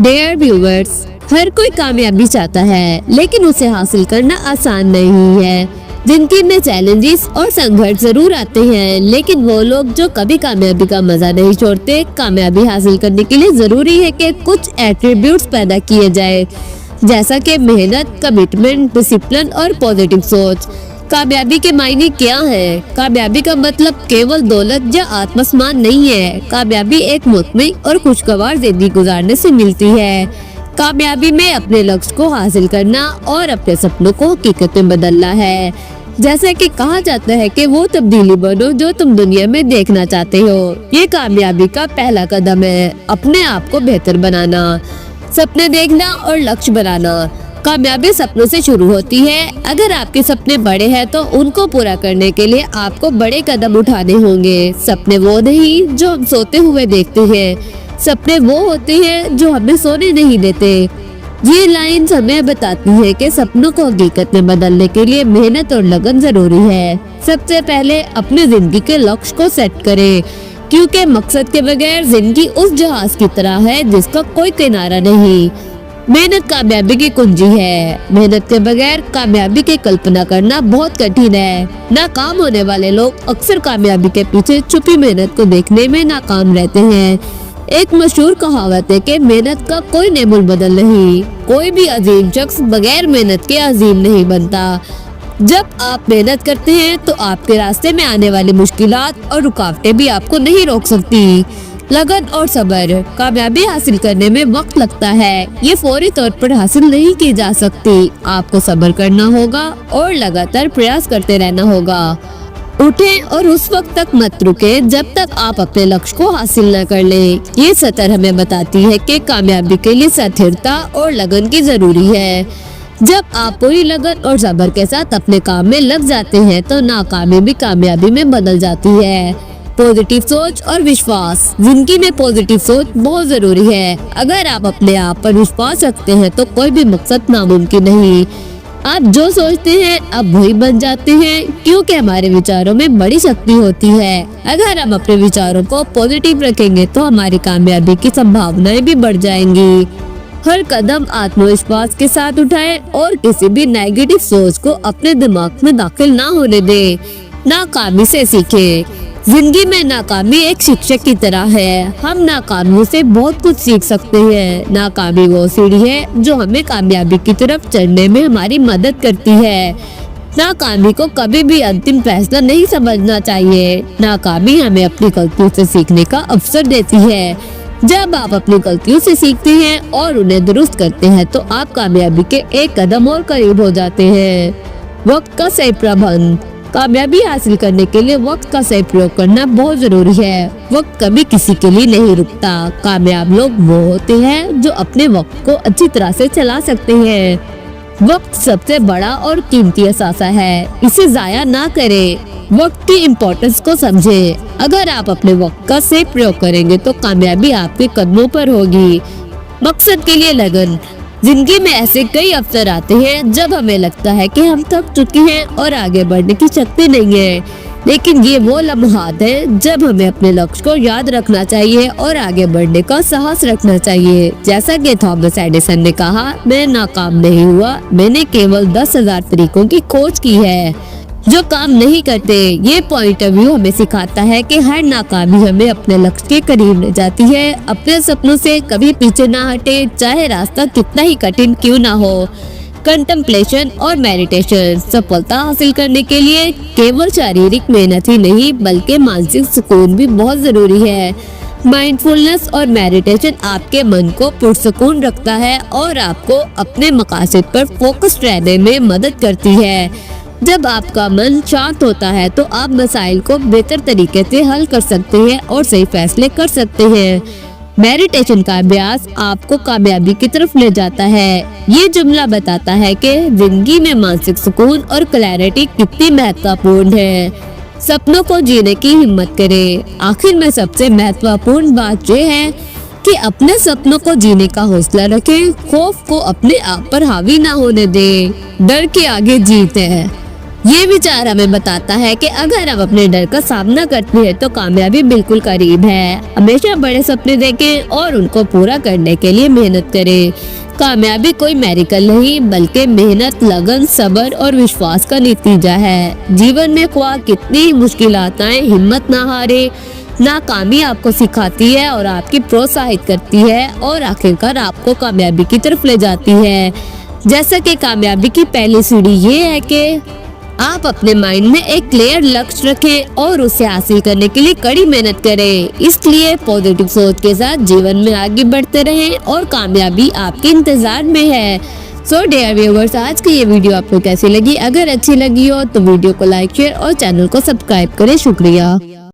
Dear viewers, हर कोई कामयाबी चाहता है, लेकिन उसे हासिल करना आसान नहीं है। जिंदगी में चैलेंजेस और संघर्ष जरूर आते हैं, लेकिन वो लोग जो कभी कामयाबी का मजा नहीं छोड़ते। कामयाबी हासिल करने के लिए जरूरी है कि कुछ एट्रीब्यूट्स पैदा किए जाए, जैसा कि मेहनत, कमिटमेंट, डिसिप्लिन और पॉजिटिव सोच। कामयाबी के मायने क्या है? कामयाबी का मतलब केवल दौलत या आत्मसम्मान नहीं है। कामयाबी एक मुतमईन और खुशगवार जिंदगी गुजारने से मिलती है। कामयाबी में अपने लक्ष्य को हासिल करना और अपने सपनों को हकीकत में बदलना है। जैसे कि कहा जाता है कि वो तब्दीली बनो जो तुम दुनिया में देखना चाहते हो। ये कामयाबी का पहला कदम है, अपने आप को बेहतर बनाना, सपने देखना और लक्ष्य बनाना। कामयाबी सपनों से शुरू होती है। अगर आपके सपने बड़े हैं तो उनको पूरा करने के लिए आपको बड़े कदम उठाने होंगे। सपने वो नहीं जो हम सोते हुए देखते हैं, सपने वो होते हैं जो हमें सोने नहीं देते। ये लाइन हमें बताती है कि सपनों को हकीकत में बदलने के लिए मेहनत और लगन जरूरी है। सबसे पहले अपनी जिंदगी के लक्ष्य को सेट करें, क्योंकि मकसद के बगैर जिंदगी उस जहाज की तरह है जिसका कोई किनारा नहीं। मेहनत कामयाबी की कुंजी है। मेहनत के बगैर कामयाबी की कल्पना करना बहुत कठिन है। नाकाम होने वाले लोग अक्सर कामयाबी के पीछे छुपी मेहनत को देखने में नाकाम रहते हैं। एक मशहूर कहावत है कि मेहनत का कोई नेमुल बदल नहीं। कोई भी अजीम शख्स बगैर मेहनत के अजीम नहीं बनता। जब आप मेहनत करते हैं तो आपके रास्ते में आने वाली मुश्किलात और रुकावटें भी आपको नहीं रोक सकती। लगन और सब्र। कामयाबी हासिल करने में वक्त लगता है, ये फौरी तौर पर हासिल नहीं की जा सकती। आपको सब्र करना होगा और लगातार प्रयास करते रहना होगा। उठें और उस वक्त तक मत रुके जब तक आप अपने लक्ष्य को हासिल न कर लें। ये सतर हमें बताती है कि कामयाबी के लिए स्थिरता और लगन की जरूरी है। जब आप पूरी लगन और सब्र के साथ अपने काम में लग जाते हैं तो नाकामी भी कामयाबी में बदल जाती है। पॉजिटिव सोच और विश्वास। जिंदगी में पॉजिटिव सोच बहुत जरूरी है। अगर आप अपने आप पर विश्वास रखते हैं तो कोई भी मकसद नामुमकिन नहीं। आप जो सोचते हैं आप वही बन जाते हैं, क्योंकि हमारे विचारों में बड़ी शक्ति होती है। अगर हम अपने विचारों को पॉजिटिव रखेंगे तो हमारी कामयाबी की संभावनाएं भी बढ़ जाएंगी। हर कदम आत्मविश्वास के साथ उठाएं और किसी भी नेगेटिव सोच को अपने दिमाग में दाखिल ना होने दें। नाकामी से सीखें। जिंदगी में नाकामी एक शिक्षक की तरह है। हम नाकामियों से बहुत कुछ सीख सकते हैं। नाकामी वो सीढ़ी है जो हमें कामयाबी की तरफ चढ़ने में हमारी मदद करती है। नाकामी को कभी भी अंतिम फैसला नहीं समझना चाहिए। नाकामी हमें अपनी गलतियों से सीखने का अवसर देती है। जब आप अपनी गलतियों से सीखते हैं और उन्हें दुरुस्त करते हैं तो आप कामयाबी के एक कदम और करीब हो जाते हैं। वक्त का सही प्रबंधन। कामयाबी हासिल करने के लिए वक्त का सही प्रयोग करना बहुत जरूरी है। वक्त कभी किसी के लिए नहीं रुकता। कामयाब लोग वो होते हैं जो अपने वक्त को अच्छी तरह से चला सकते हैं। वक्त सबसे बड़ा और कीमती असासा है, इसे जाया ना करें। वक्त की इम्पोर्टेंस को समझें। अगर आप अपने वक्त का सही प्रयोग करेंगे तो कामयाबी आपके कदमों पर होगी। मकसद के लिए लगन। जिंदगी में ऐसे कई अवसर आते हैं जब हमें लगता है कि हम थक चुके हैं और आगे बढ़ने की शक्ति नहीं है, लेकिन ये वो लम्हात है जब हमें अपने लक्ष्य को याद रखना चाहिए और आगे बढ़ने का साहस रखना चाहिए। जैसा कि थॉमस एडिसन ने कहा, मैं नाकाम नहीं हुआ, मैंने केवल 10,000 तरीकों की खोज की है जो काम नहीं करते। ये पॉइंट ऑफ व्यू हमें सिखाता है कि हर नाकामी हमें अपने लक्ष्य के करीब ले जाती है। अपने सपनों से कभी पीछे ना हटे, चाहे रास्ता कितना ही कठिन क्यों ना हो। कंटेम्पलेशन और मेडिटेशन। सफलता हासिल करने के लिए केवल शारीरिक मेहनत ही नहीं बल्कि मानसिक सुकून भी बहुत जरूरी है। माइंडफुलनेस और मेडिटेशन आपके मन को पुरसुकून रखता है और आपको अपने मकासद पर फोकस्ड रहने में मदद करती है। जब आपका मन शांत होता है तो आप मसाइल को बेहतर तरीके से हल कर सकते हैं और सही फैसले कर सकते हैं। मेडिटेशन का अभ्यास आपको कामयाबी की तरफ ले जाता है। ये जुमला बताता है कि जिंदगी में मानसिक सुकून और क्लैरिटी कितनी महत्वपूर्ण है। सपनों को जीने की हिम्मत करें। आखिर में सबसे महत्वपूर्ण बात यह है कि अपने सपनों को जीने का हौसला रखें। खौफ को अपने आप पर हावी ना होने दें। डर के आगे जीत है। ये विचार हमें बताता है कि अगर हम अपने डर का सामना करते हैं तो कामयाबी बिल्कुल करीब है। हमेशा बड़े सपने देखें और उनको पूरा करने के लिए मेहनत करें। कामयाबी कोई मेरिकल नहीं बल्कि मेहनत, लगन, सब्र और विश्वास का नतीजा है। जीवन में ख्वाह कितनी मुश्किलात आए, हिम्मत ना हारे। नाकामी आपको सिखाती है और आपकी प्रोत्साहित करती है और आखिरकार आपको कामयाबी की तरफ ले जाती है। जैसा कि कामयाबी की पहली सीढ़ी ये है कि आप अपने माइंड में एक क्लियर लक्ष्य रखें और उसे हासिल करने के लिए कड़ी मेहनत करें। इसलिए पॉजिटिव सोच के साथ जीवन में आगे बढ़ते रहें और कामयाबी आपके इंतजार में है। सो डियर व्यूअर्स, आज की ये वीडियो आपको कैसी लगी? अगर अच्छी लगी हो तो वीडियो को लाइक, शेयर और चैनल को सब्सक्राइब करें। शुक्रिया।